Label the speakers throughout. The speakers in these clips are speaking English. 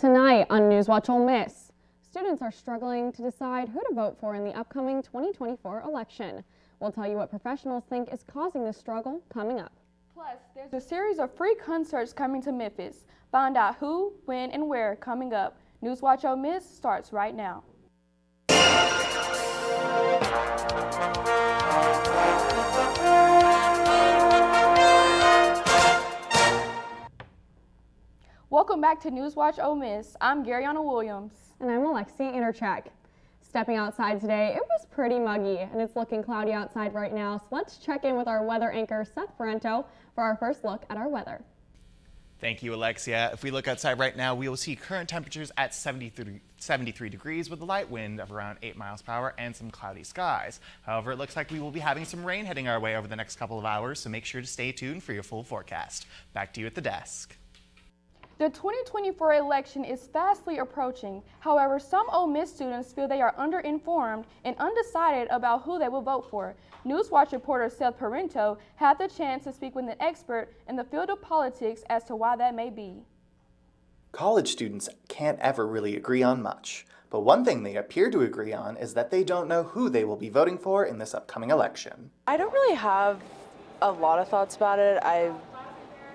Speaker 1: Tonight on NewsWatch Ole Miss, students are struggling to decide who to vote for in the upcoming 2024 election. We'll tell you what professionals think is causing this struggle coming up.
Speaker 2: Plus, there's a series of free concerts coming to Memphis. Find out who, when, and where coming up. NewsWatch Ole Miss starts right now. Welcome back to NewsWatch Ole Miss. I'm Garyana Williams.
Speaker 1: And I'm Alexia Intercheck. Stepping outside today, it was pretty muggy, and it's looking cloudy outside right now. So let's check in with our weather anchor, Seth Parento, for our first look at our weather.
Speaker 3: Thank you, Alexia. If we look outside right now, we will see current temperatures at 73 degrees with a light wind of around 8 miles per hour and some cloudy skies. However, it looks like we will be having some rain heading our way over the next couple of hours, so make sure to stay tuned for your full forecast. Back to you at the desk.
Speaker 2: The 2024 election is fastly approaching. However, some Ole Miss students feel they are underinformed and undecided about who they will vote for. NewsWatch reporter Seth Parento had the chance to speak with an expert in the field of politics as to why that may be.
Speaker 4: College students can't ever really agree on much, but one thing they appear to agree on is that they don't know who they will be voting for in this upcoming election.
Speaker 5: I don't really have a lot of thoughts about it. I'm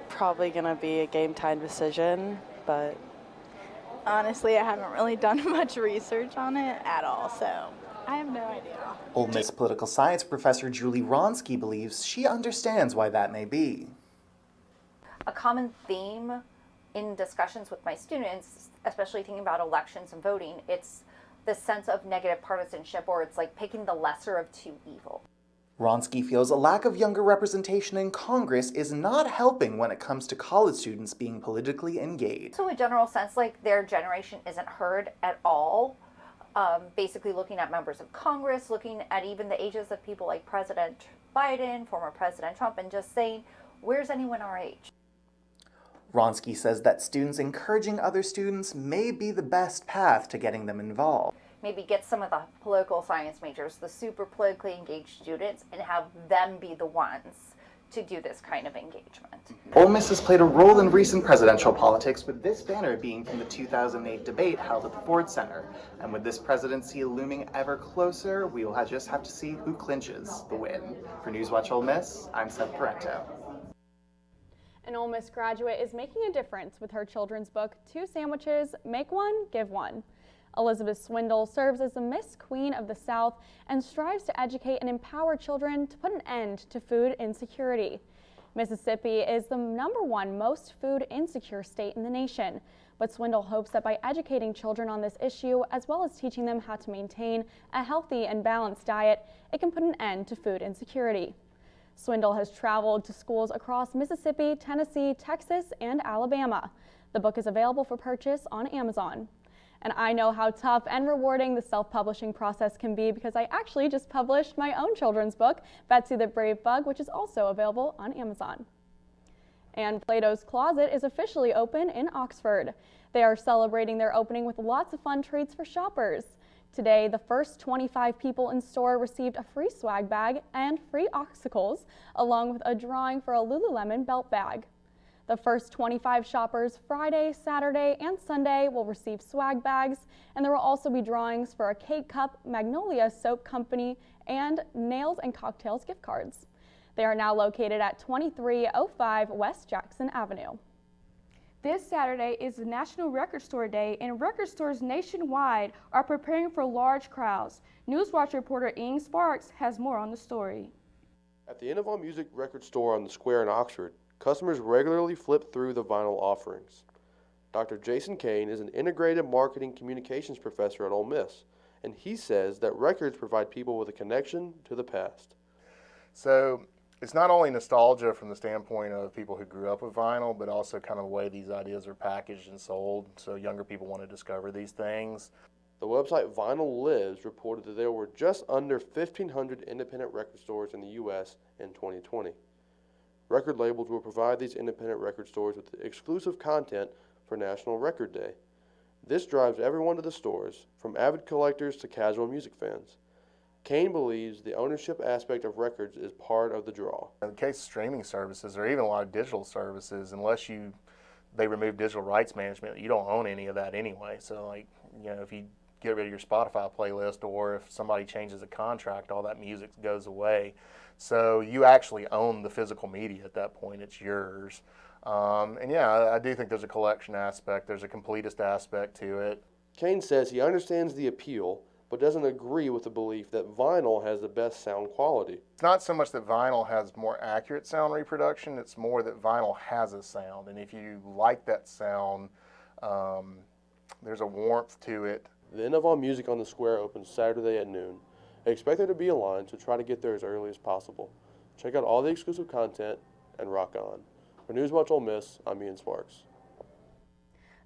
Speaker 5: probably gonna be a game time decision, but
Speaker 6: honestly, I haven't really done much research on it at all, so I have no idea.
Speaker 4: Ole Miss political science professor Julie Wronski believes she understands why that may be.
Speaker 7: A common theme in discussions with my students, especially thinking about elections and voting, it's the sense of negative partisanship, or it's like picking the lesser of two evils.
Speaker 4: Wronski feels a lack of younger representation in Congress is not helping when it comes to college students being politically engaged.
Speaker 7: So a general sense like their generation isn't heard at all. Basically looking at members of Congress, looking at even the ages of people like President Biden, former President Trump, and just saying, where's anyone our age?
Speaker 4: Wronski says that students encouraging other students may be the best path to getting them involved.
Speaker 7: Maybe get some of the political science majors, the super politically engaged students, and have them be the ones to do this kind of engagement.
Speaker 4: Ole Miss has played a role in recent presidential politics, with this banner being from the 2008 debate held at the Ford Center. And with this presidency looming ever closer, we will just have to see who clinches the win. For NewsWatch Ole Miss, I'm Seth Parento.
Speaker 1: An Ole Miss graduate is making a difference with her children's book, 2 Sandwiches, Make One, Give One. Elizabeth Swindle serves as the Miss Queen of the South and strives to educate and empower children to put an end to food insecurity. Mississippi is the #1 most food insecure state in the nation, but Swindle hopes that by educating children on this issue, as well as teaching them how to maintain a healthy and balanced diet, it can put an end to food insecurity. Swindle has traveled to schools across Mississippi, Tennessee, Texas, and Alabama. The book is available for purchase on Amazon. And I know how tough and rewarding the self-publishing process can be because I actually just published my own children's book, Betsy the Brave Bug, which is also available on Amazon. And Plato's Closet is officially open in Oxford. They are celebrating their opening with lots of fun treats for shoppers. Today, the first 25 people in store received a free swag bag and free oxicles, along with a drawing for a Lululemon belt bag. The first 25 shoppers Friday, Saturday, and Sunday will receive swag bags, and there will also be drawings for a Cake Cup, Magnolia Soap Company, and Nails and Cocktails gift cards. They are now located at 2305 West Jackson Avenue.
Speaker 2: This Saturday is the National Record Store Day, and record stores nationwide are preparing for large crowds. NewsWatch reporter Ing Sparks has more on the story.
Speaker 8: At the Innoval Music Record Store on the Square in Oxford, customers regularly flip through the vinyl offerings. Dr. Jason Kane is an integrated marketing communications professor at Ole Miss, and he says that records provide people with a connection to the past.
Speaker 9: So it's not only nostalgia from the standpoint of people who grew up with vinyl, but also kind of the way these ideas are packaged and sold, so younger people want to discover these things.
Speaker 8: The website Vinyl Lives reported that there were just under 1,500 independent record stores in the U.S. in 2020. Record labels will provide these independent record stores with exclusive content for National Record Day. This drives everyone to the stores, from avid collectors to casual music fans. Kane believes the ownership aspect of records is part of the draw.
Speaker 9: In the case of streaming services, or even a lot of digital services, unless you they removed digital rights management, you don't own any of that anyway. So like, you know, if you get rid of your Spotify playlist, or if somebody changes a contract, all that music goes away. So you actually own the physical media at that point. It's yours. And yeah, I do think there's a collection aspect. There's a completist aspect to it.
Speaker 8: Kane says he understands the appeal, but doesn't agree with the belief that vinyl has the best sound quality.
Speaker 9: It's not so much that vinyl has more accurate sound reproduction, it's more that vinyl has a sound. And if you like that sound, there's a warmth to it.
Speaker 8: The End of All Music on the Square opens Saturday at noon. Expect there to be a line, so try to get there as early as possible. Check out all the exclusive content and rock on. For NewsWatch Ole Miss, I'm Ian Sparks.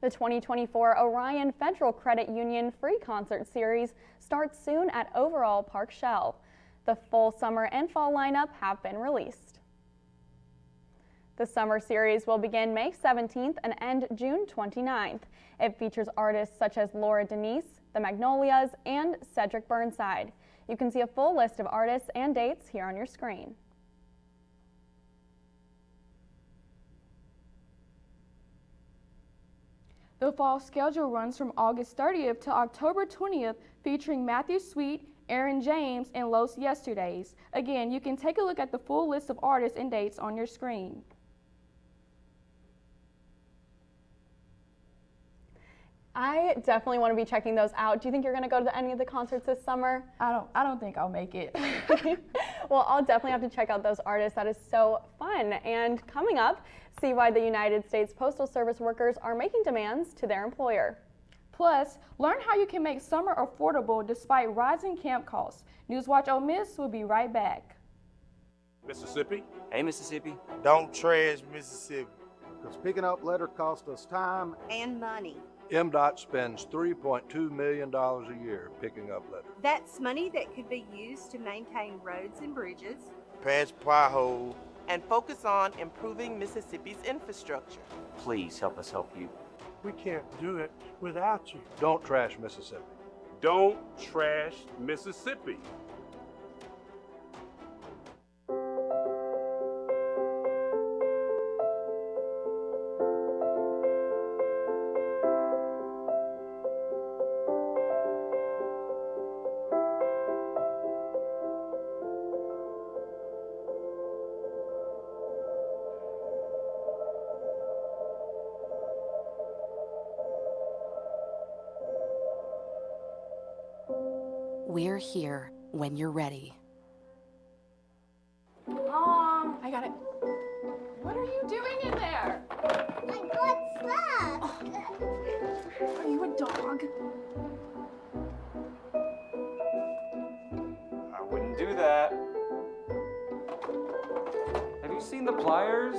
Speaker 1: The 2024 Orion Federal Credit Union Free Concert Series starts soon at Overall Park Shell. The full summer and fall lineup have been released. The summer series will begin May 17th and end June 29th. It features artists such as Laura Denise, the Magnolias, and Cedric Burnside. You can see a full list of artists and dates here on your screen.
Speaker 2: The fall schedule runs from August 30th to October 20th, featuring Matthew Sweet, Aaron James, and Los Yesterdays. Again, you can take a look at the full list of artists and dates on your screen.
Speaker 1: I definitely want to be checking those out. Do you think you're going to go to any of the concerts this summer?
Speaker 2: I don't think I'll make it.
Speaker 1: Well, I'll definitely have to check out those artists. That is so fun. And coming up, see why the United States Postal Service workers are making demands to their employer.
Speaker 2: Plus, learn how you can make summer affordable despite rising camp costs. NewsWatch Ole Miss will be right back.
Speaker 10: Mississippi.
Speaker 11: Hey, Mississippi.
Speaker 10: Don't trash Mississippi.
Speaker 12: Because picking up litter costs us time
Speaker 13: and money.
Speaker 12: MDOT spends $3.2 million a year picking up litter.
Speaker 13: That's money that could be used to maintain roads and bridges,
Speaker 10: Patch potholes,
Speaker 14: and focus on improving Mississippi's infrastructure.
Speaker 11: Please help us help you.
Speaker 10: We can't do it without you.
Speaker 12: Don't trash Mississippi.
Speaker 10: Don't trash Mississippi.
Speaker 15: We're here when you're ready.
Speaker 2: Mom, I got it. What are you doing in there?
Speaker 16: I got stuck.
Speaker 2: Are you a dog?
Speaker 11: I wouldn't do that. Have you seen the pliers?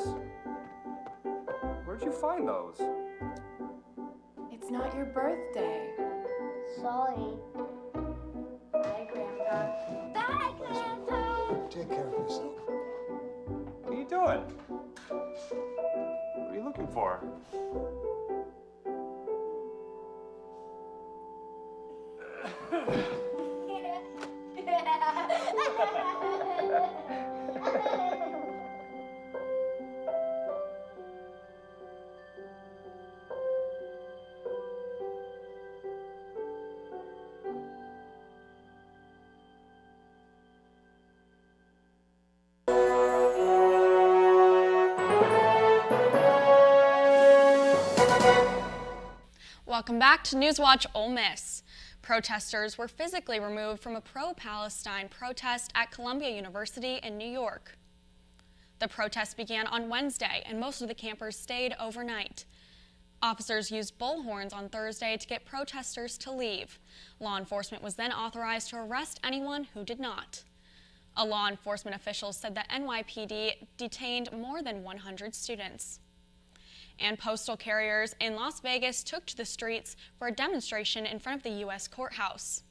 Speaker 11: Where'd you find those?
Speaker 2: It's not your birthday.
Speaker 16: Sorry.
Speaker 2: Bye, Grandpa.
Speaker 16: Bye, Grandpa.
Speaker 12: Take care of yourself.
Speaker 11: What are you doing? What are you looking for?
Speaker 1: Welcome back to NewsWatch Ole Miss. Protesters were physically removed from a pro-Palestine protest at Columbia University in New York. The protest began on Wednesday, and most of the campers stayed overnight. Officers used bullhorns on Thursday to get protesters to leave. Law enforcement was then authorized to arrest anyone who did not. A law enforcement official said that NYPD detained more than 100 students. And postal carriers in Las Vegas took to the streets for a demonstration in front of the U.S. courthouse.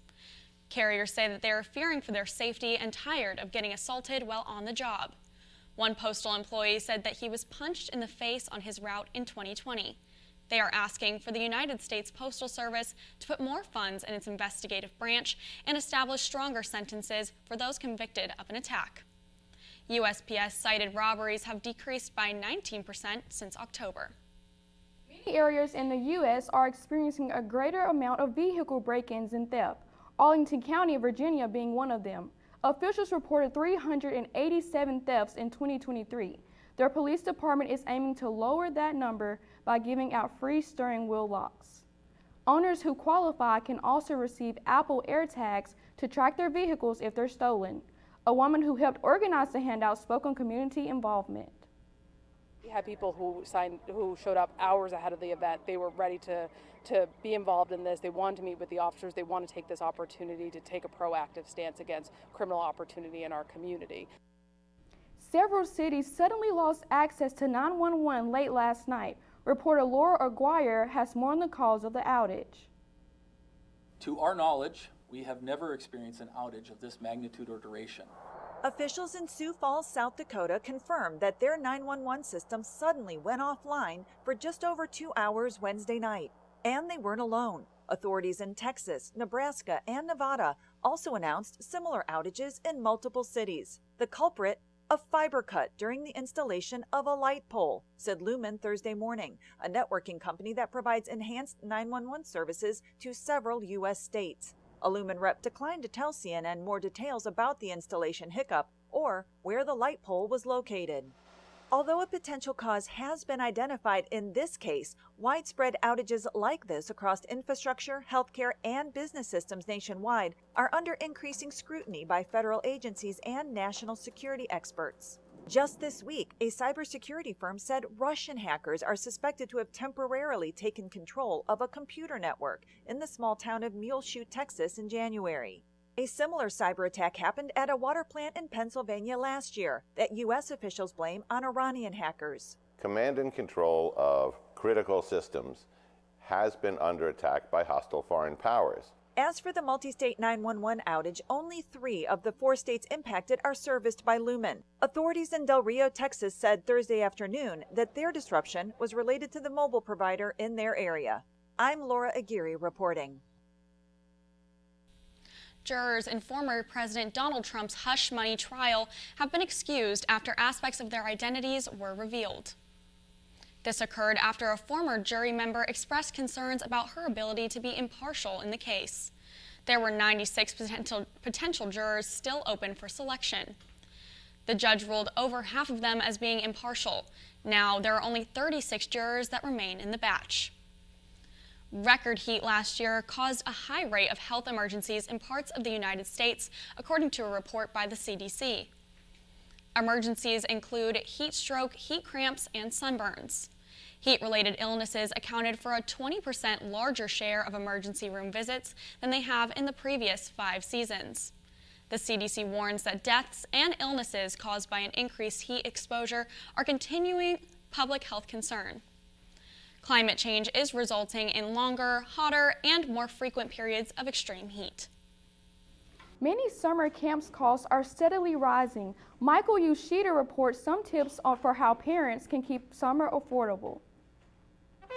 Speaker 1: Carriers say that they are fearing for their safety and tired of getting assaulted while on the job. One postal employee said that he was punched in the face on his route in 2020. They are asking for the United States Postal Service to put more funds in its investigative branch and establish stronger sentences for those convicted of an attack. USPS cited robberies have decreased by 19% since October.
Speaker 2: Many areas in the U.S. are experiencing a greater amount of vehicle break-ins and theft, Arlington County, Virginia being one of them. Officials reported 387 thefts in 2023. Their police department is aiming to lower that number by giving out free steering wheel locks. Owners who qualify can also receive Apple AirTags to track their vehicles if they're stolen. A woman who helped organize the handout spoke on community involvement.
Speaker 17: We had people who showed up hours ahead of the event. They were ready to be involved in this. They wanted to meet with the officers. They want to take this opportunity to take a proactive stance against criminal opportunity in our community.
Speaker 2: Several cities suddenly lost access to 911 late last night. Reporter Laura Aguirre has more on the cause of the outage.
Speaker 18: To our knowledge, we have never experienced an outage of this magnitude or duration.
Speaker 19: Officials in Sioux Falls, South Dakota confirmed that their 911 system suddenly went offline for just over 2 hours Wednesday night. And they weren't alone. Authorities in Texas, Nebraska, and Nevada also announced similar outages in multiple cities. The culprit, a fiber cut during the installation of a light pole, said Lumen Thursday morning, a networking company that provides enhanced 911 services to several U.S. states. A Lumen rep declined to tell CNN more details about the installation hiccup or where the light pole was located. Although a potential cause has been identified in this case, widespread outages like this across infrastructure, healthcare, and business systems nationwide are under increasing scrutiny by federal agencies and national security experts. Just this week, a cybersecurity firm said Russian hackers are suspected to have temporarily taken control of a computer network in the small town of Muleshoe, Texas in January. A similar cyber attack happened at a water plant in Pennsylvania last year that U.S. officials blame on Iranian hackers.
Speaker 20: Command and control of critical systems has been under attack by hostile foreign powers.
Speaker 19: As for the multi-state 911 outage, only 3 of the 4 states impacted are serviced by Lumen. Authorities in Del Rio, Texas said Thursday afternoon that their disruption was related to the mobile provider in their area. I'm Laura Aguirre reporting.
Speaker 1: Jurors in former President Donald Trump's hush money trial have been excused after aspects of their identities were revealed. This occurred after a former jury member expressed concerns about her ability to be impartial in the case. There were 96 potential jurors still open for selection. The judge ruled over half of them as being impartial. Now there are only 36 jurors that remain in the batch. Record heat last year caused a high rate of health emergencies in parts of the United States, according to a report by the CDC. Emergencies include heat stroke, heat cramps, and sunburns. Heat-related illnesses accounted for a 20% larger share of emergency room visits than they have in the previous 5 seasons. The CDC warns that deaths and illnesses caused by an increased heat exposure are continuing public health concern. Climate change is resulting in longer, hotter, and more frequent periods of extreme heat.
Speaker 2: Many summer camps costs are steadily rising. Michael Yoshida reports some tips for how parents can keep summer affordable.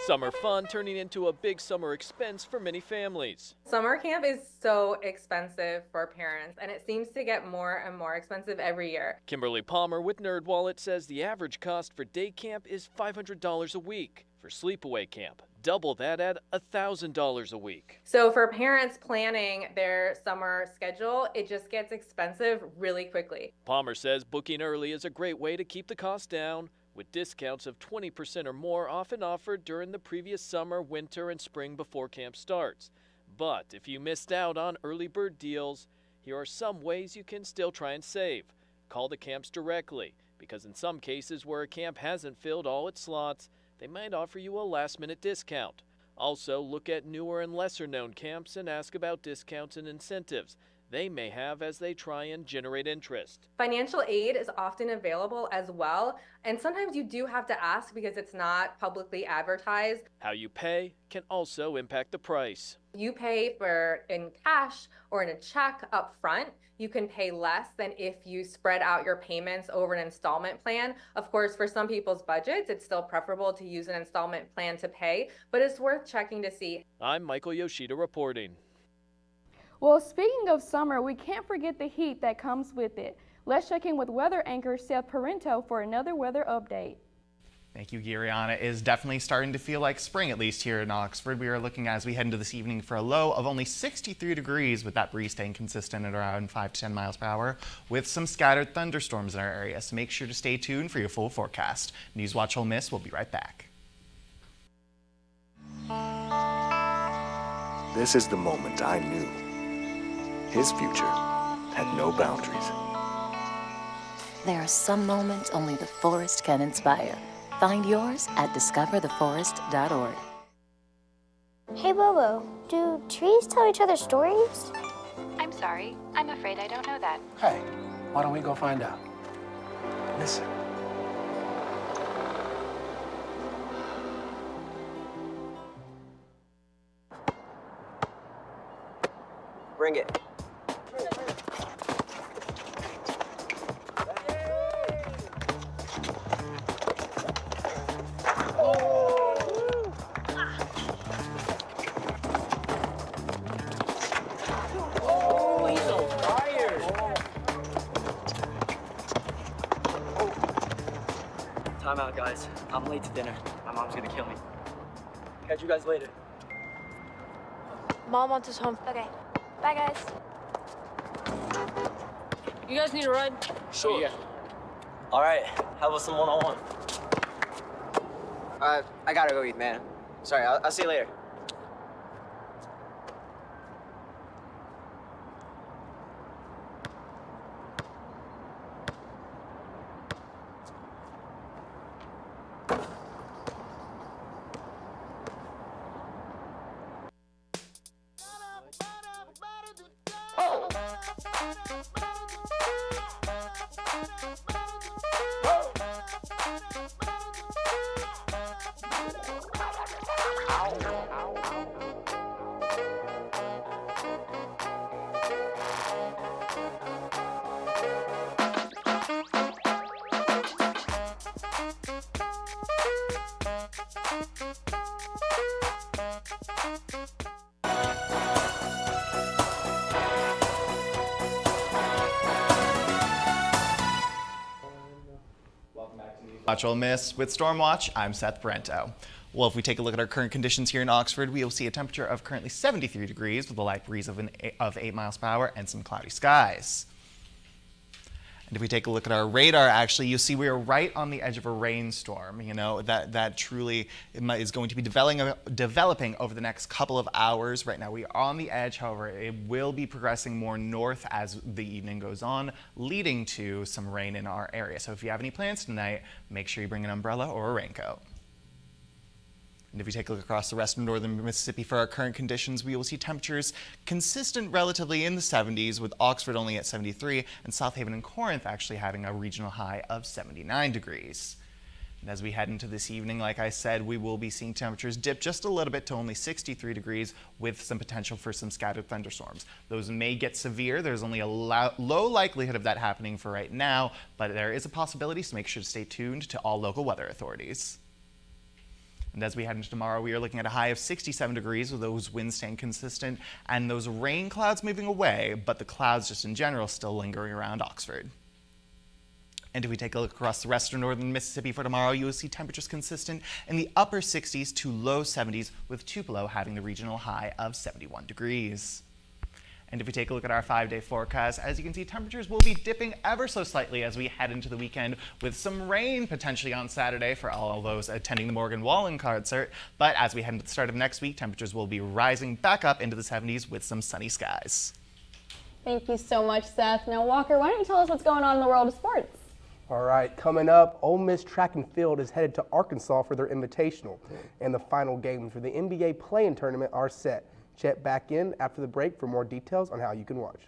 Speaker 21: Summer fun turning into a big summer expense for many families.
Speaker 22: Summer camp is so expensive for parents, and it seems to get more and more expensive every year.
Speaker 21: Kimberly Palmer with NerdWallet says the average cost for day camp is $500 a week. For sleepaway camp, double that at $1,000 a week.
Speaker 22: So for parents planning their summer schedule, it just gets expensive really quickly.
Speaker 21: Palmer says booking early is a great way to keep the cost down, with discounts of 20% or more often offered during the previous summer, winter, and spring before camp starts. But if you missed out on early bird deals, here are some ways you can still try and save. Call the camps directly, because in some cases where a camp hasn't filled all its slots, they might offer you a last-minute discount. Also, look at newer and lesser-known camps and ask about discounts and incentives they may have as they try and generate interest.
Speaker 22: Financial aid is often available as well, and sometimes you do have to ask because it's not publicly advertised.
Speaker 21: How you pay can also impact the price.
Speaker 22: You pay for in cash or in a check up front. You can pay less than if you spread out your payments over an installment plan. Of course, for some people's budgets, it's still preferable to use an installment plan to pay, but it's worth checking to see.
Speaker 21: I'm Michael Yoshida reporting.
Speaker 2: Well, speaking of summer, we can't forget the heat that comes with it. Let's check in with weather anchor Seth Parento for another weather update.
Speaker 4: Thank you, Giriana. It is definitely starting to feel like spring, at least here in Oxford. We are looking as we head into this evening for a low of only 63 degrees, with that breeze staying consistent at around 5 to 10 miles per hour, with some scattered thunderstorms in our area. So make sure to stay tuned for your full forecast. NewsWatch Ole Miss will be right back.
Speaker 3: This is the moment I knew his future had no boundaries.
Speaker 5: There are some moments only the forest can inspire. Find yours at discovertheforest.org.
Speaker 16: Hey, Bobo, do trees tell each other stories?
Speaker 23: I'm sorry. I'm afraid I don't know that.
Speaker 24: Hey, why don't we go find out? Listen.
Speaker 25: Bring it.
Speaker 26: Time out, guys. I'm late to dinner. My mom's gonna kill me. Catch you guys later.
Speaker 23: Mom wants us home. Okay. Bye, guys.
Speaker 27: You guys need a ride?
Speaker 26: Sure. Yeah. All right. How about some one-on-one?
Speaker 25: I gotta go eat, man. Sorry, I'll see you later.
Speaker 4: NewsWatch Ole Miss. With Stormwatch, I'm Seth Brento. Well, if we take a look at our current conditions here in Oxford, we will see a temperature of currently 73 degrees with a light breeze of 8 miles per hour and some cloudy skies. And if we take a look at our radar, actually, you'll see we are right on the edge of a rainstorm. You know, that truly is going to be developing over the next couple of hours. Right now, we are on the edge. However, it will be progressing more north as the evening goes on, leading to some rain in our area. So if you have any plans tonight, make sure you bring an umbrella or a raincoat. And if you take a look across the rest of northern Mississippi for our current conditions, we will see temperatures consistent relatively in the 70s, with Oxford only at 73 and South Haven and Corinth actually having a regional high of 79 degrees. And as we head into this evening, like I said, we will be seeing temperatures dip just a little bit to only 63 degrees with some potential for some scattered thunderstorms. Those may get severe. There's only a low likelihood of that happening for right now, but there is a possibility, so make sure to stay tuned to all local weather authorities. And as we head into tomorrow, we are looking at a high of 67 degrees with those winds staying consistent and those rain clouds moving away, but the clouds just in general still lingering around Oxford. And if we take a look across the rest of northern Mississippi for tomorrow, you will see temperatures consistent in the upper 60s to low 70s, with Tupelo having the regional high of 71 degrees. And if we take a look at our 5-day forecast, as you can see, temperatures will be dipping ever so slightly as we head into the weekend, with some rain potentially on Saturday for all those attending the Morgan Wallen concert. But as we head into the start of next week, temperatures will be rising back up into the 70s with some sunny skies.
Speaker 1: Thank you so much, Seth. Now, Walker, why don't you tell us what's going on in the world of sports?
Speaker 28: All right, coming up, Ole Miss Track and Field is headed to Arkansas for their Invitational, and the final games for the NBA play-in tournament are set. Check back in after the break for more details on how you can watch.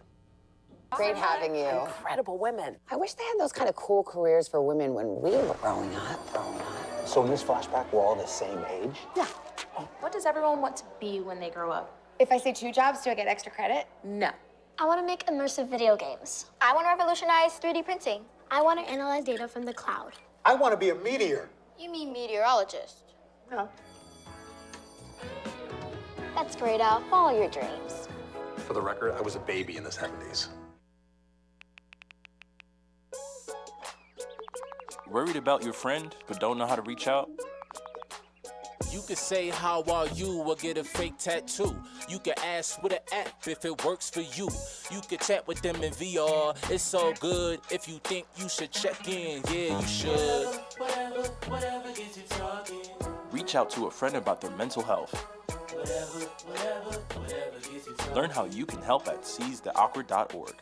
Speaker 29: Great having you. Incredible women. I wish they had those kind of cool careers for women when we were growing up.
Speaker 30: So in this flashback, we're all the same age?
Speaker 29: Yeah.
Speaker 31: What does everyone want to be when they grow up?
Speaker 29: If I say 2 jobs, do I get extra credit?
Speaker 31: No.
Speaker 16: I want to make immersive video games. I want to revolutionize 3D printing. I want to analyze data from the cloud.
Speaker 30: I want to be a meteor.
Speaker 16: You mean meteorologist?
Speaker 30: No.
Speaker 16: That's great, Al. Follow your dreams.
Speaker 30: For the record, I was a baby in the 70s.
Speaker 6: Worried about your friend, but don't know how to reach out?
Speaker 7: You could say, how are you, or get a fake tattoo. You could ask with an app if it works for you. You could chat with them in VR, it's so good. If you think you should check in, yeah, you should.
Speaker 6: Whatever gets you talking. Reach out to a friend about their mental health. Whatever gets you talking. Learn how you can help at seizetheawkward.org.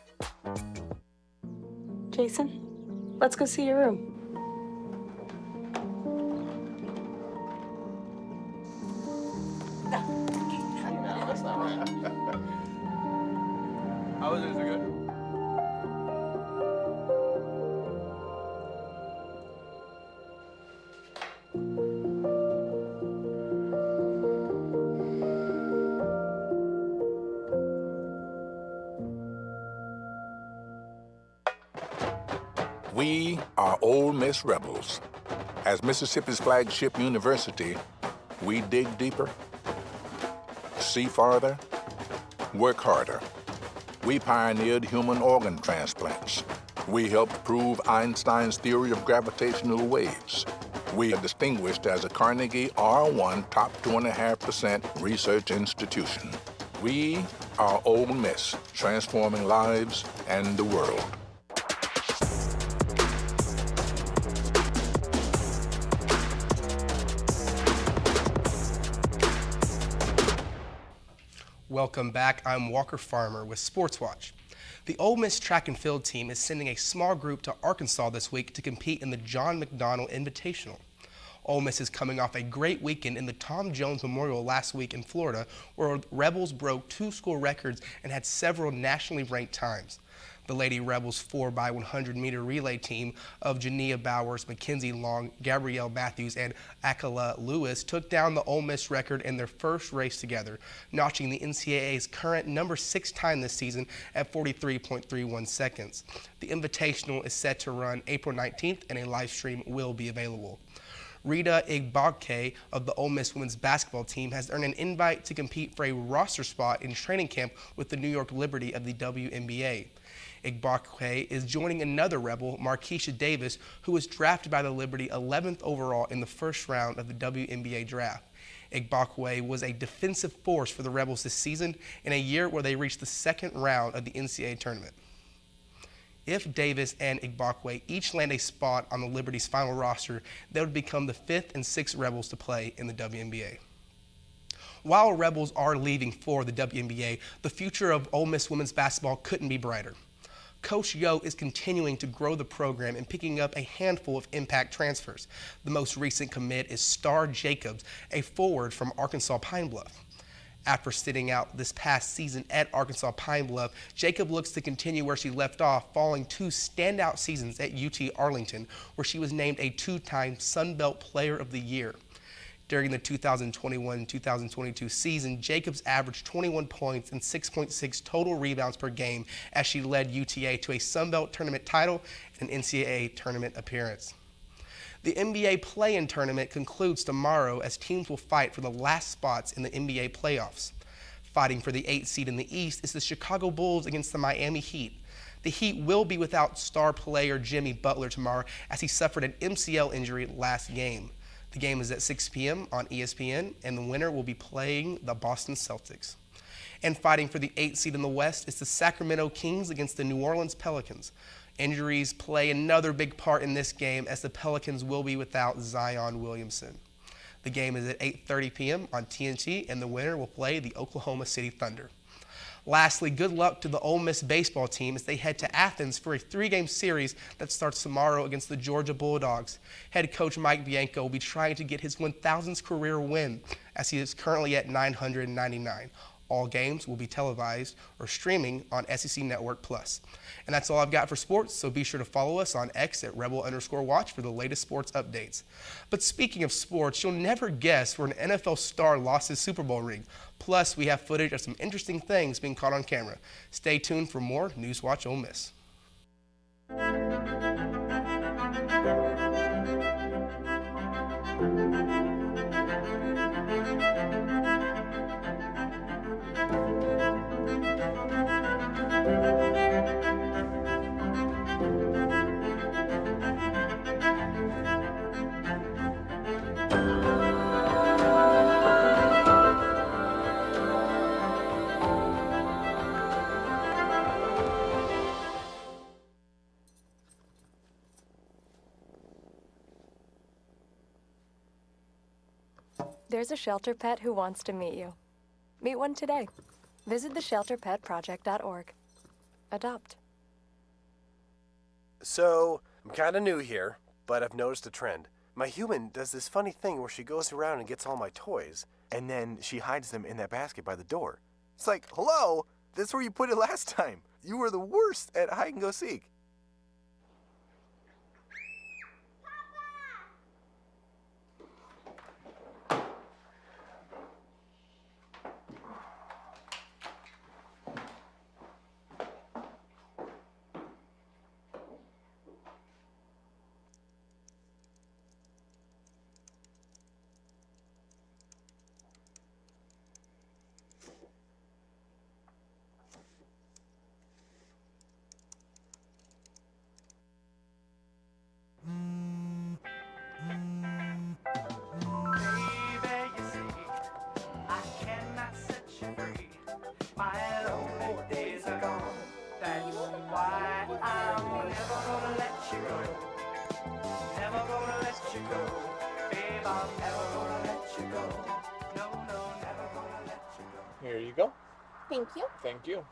Speaker 31: Jason, let's go see your room.
Speaker 6: How was it? Is it good?
Speaker 8: We are Ole Miss Rebels. As Mississippi's flagship university, we dig deeper, see farther, work harder. We pioneered human organ transplants. We helped prove Einstein's theory of gravitational waves. We are distinguished as a Carnegie R1 top 2.5% research institution. We are Ole Miss, transforming lives and the world.
Speaker 28: Welcome back. I'm Walker Farmer with Sports Watch. The Ole Miss track and field team is sending a small group to Arkansas this week to compete in the John McDonnell Invitational. Ole Miss is coming off a great weekend in the Tom Jones Memorial last week in Florida, where Rebels broke 2 school records and had several nationally ranked times. The Lady Rebels 4x100-meter relay team of Jania Bowers, Mackenzie Long, Gabrielle Matthews, and Akala Lewis took down the Ole Miss record in their first race together, notching the NCAA's current number 6 time this season at 43.31 seconds. The Invitational is set to run April 19th, and a live stream will be available. Rita Igbokwe of the Ole Miss women's basketball team has earned an invite to compete for a roster spot in training camp with the New York Liberty of the WNBA. Igbokwe is joining another Rebel, Markeisha Davis, who was drafted by the Liberty 11th overall in the first round of the WNBA draft. Igbokwe was a defensive force for the Rebels this season in a year where they reached the second round of the NCAA tournament. If Davis and Igbokwe each land a spot on the Liberty's final roster, they would become the 5th and 6th Rebels to play in the WNBA. While Rebels are leaving for the WNBA, the future of Ole Miss women's basketball couldn't be brighter. Coach Yo is continuing to grow the program and picking up a handful of impact transfers. The most recent commit is Star Jacobs, a forward from Arkansas Pine Bluff. After sitting out this past season at Arkansas Pine Bluff, Jacob looks to continue where she left off, following 2 standout seasons at UT Arlington, where she was named a 2-time Sun Belt Player of the Year. During the 2021-2022 season, Jacobs averaged 21 points and 6.6 total rebounds per game as she led UTA to a Sun Belt tournament title and an NCAA tournament appearance. The NBA play-in tournament concludes tomorrow as teams will fight for the last spots in the NBA playoffs. Fighting for the 8th seed in the East is the Chicago Bulls against the Miami Heat. The Heat will be without star player Jimmy Butler tomorrow as he suffered an MCL injury last game. The game is at 6 p.m. on ESPN, and the winner will be playing the Boston Celtics. And fighting for the 8th seed in the West is the Sacramento Kings against the New Orleans Pelicans. Injuries play another big part in this game as the Pelicans will be without Zion Williamson. The game is at 8:30 p.m. on TNT, and the winner will play the Oklahoma City Thunder. Lastly, good luck to the Ole Miss baseball team as they head to Athens for a 3-game series that starts tomorrow against the Georgia Bulldogs. Head coach Mike Bianco will be trying to get his 1,000th career win as he is currently at 999. All games will be televised or streaming on SEC Network Plus. And that's all I've got for sports, so be sure to follow us on X at rebel_watch for the latest sports updates. But speaking of sports, you'll never guess where an NFL star lost his Super Bowl ring. Plus, we have footage of some interesting things being caught on camera. Stay tuned for more NewsWatch Ole Miss.
Speaker 9: There's a shelter pet who wants to meet you. Meet one today. Visit theshelterpetproject.org. Adopt.
Speaker 10: So, I'm kind of new here, but I've noticed a trend. My human does this funny thing where she goes around and gets all my toys, and then she hides them in that basket by the door. It's like, hello, that's where you put it last time. You were the worst at hide and go seek.
Speaker 11: Here you go.
Speaker 23: Thank you.
Speaker 11: Thank you.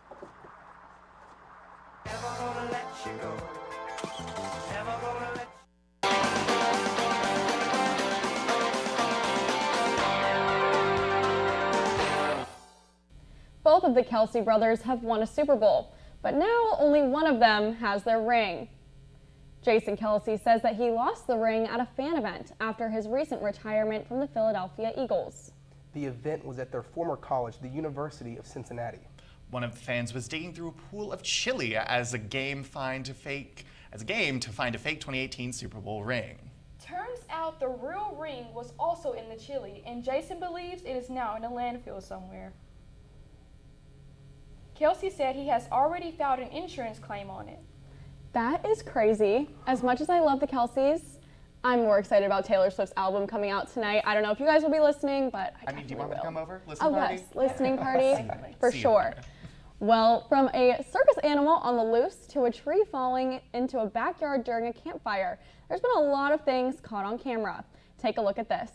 Speaker 1: Both of the Kelsey brothers have won a Super Bowl, but now only one of them has their ring. Jason Kelsey says that he lost the ring at a fan event after his recent retirement from the Philadelphia Eagles.
Speaker 28: The event was at their former college, the University of Cincinnati.
Speaker 12: One of the fans was digging through a pool of chili as a game to find a fake 2018 Super Bowl ring.
Speaker 2: Turns out the real ring was also in the chili, and Jason believes it is now in a landfill somewhere. Kelsey said he has already filed an insurance claim on it.
Speaker 1: That is crazy. As much as I love the Kelseys, I'm more excited about Taylor Swift's album coming out tonight. I don't know if you guys will be listening, but I
Speaker 12: mean, do you want
Speaker 1: will.
Speaker 12: me to come over? Listening
Speaker 1: party? Yes, listening party for
Speaker 12: See you
Speaker 1: sure.
Speaker 12: later.
Speaker 1: Well, from a circus animal on the loose to a tree falling into a backyard during a campfire, there's been a lot of things caught on camera. Take a look at this.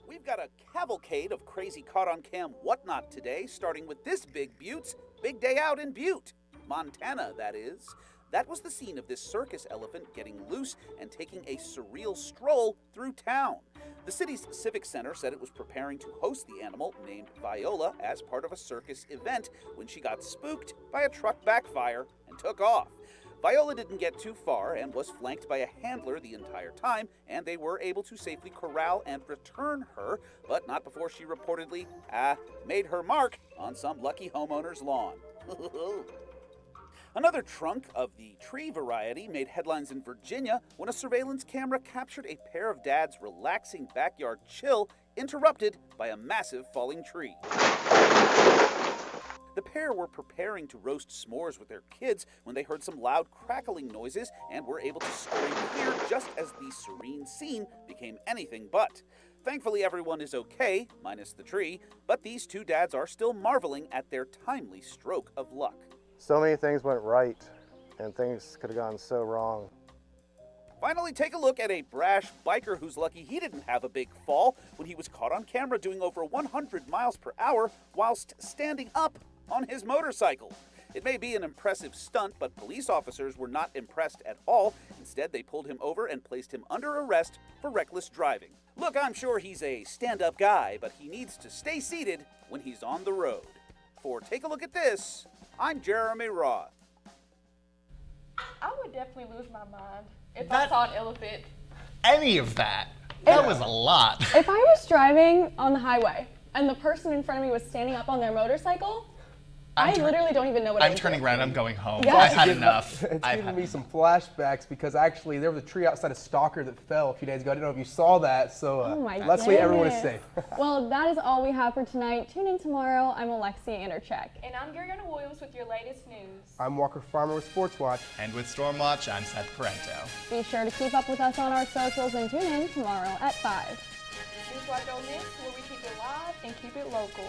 Speaker 13: We've got a cavalcade of crazy caught-on-cam whatnot today, starting with this big Butte's big day out in Butte, Montana, that is. That was the scene of this circus elephant getting loose and taking a surreal stroll through town. The city's Civic Center said it was preparing to host the animal named Viola as part of a circus event when she got spooked by a truck backfire and took off. Viola didn't get too far and was flanked by a handler the entire time, and they were able to safely corral and return her, but not before she reportedly made her mark on some lucky homeowner's lawn. Another trunk of the tree variety made headlines in Virginia when a surveillance camera captured a pair of dads' relaxing backyard chill interrupted by a massive falling tree. The pair were preparing to roast s'mores with their kids when they heard some loud crackling noises and were able to scurry clear just as the serene scene became anything but. Thankfully, everyone is okay, minus the tree, but these two dads are still marveling at their timely stroke of luck.
Speaker 14: So many things went right, and things could have gone so wrong.
Speaker 13: Finally, take a look at a brash biker who's lucky he didn't have a big fall when he was caught on camera doing over 100 miles per hour whilst standing up on his motorcycle. It may be an impressive stunt, but police officers were not impressed at all. Instead, they pulled him over and placed him under arrest for reckless driving. Look, I'm sure he's a stand-up guy, but he needs to stay seated when he's on the road. For Take a Look at This, I'm Jeremy Roth.
Speaker 2: I would definitely lose my mind if I saw an elephant.
Speaker 12: Any of that. That was a lot.
Speaker 1: If I was driving on the highway and the person in front of me was standing up on their motorcycle, I literally don't even know what
Speaker 12: I'm turning around. I'm going home.
Speaker 1: Yeah.
Speaker 12: I've had enough.
Speaker 28: It's giving me some flashbacks because actually there was a tree outside of Stalker that fell a few days ago. I didn't know if you saw that, so luckily everyone is safe.
Speaker 1: Well, that is all we have for tonight. Tune in tomorrow. I'm Alexia Andercheck.
Speaker 2: And I'm Gariana Williams with your latest news.
Speaker 28: I'm Walker Farmer with Sports Watch.
Speaker 12: And with Storm Watch, I'm Seth Parento.
Speaker 1: Be sure to keep up with us on our socials and tune in tomorrow at 5.
Speaker 2: NewsWatch Ole Miss, where we keep it live and keep it local.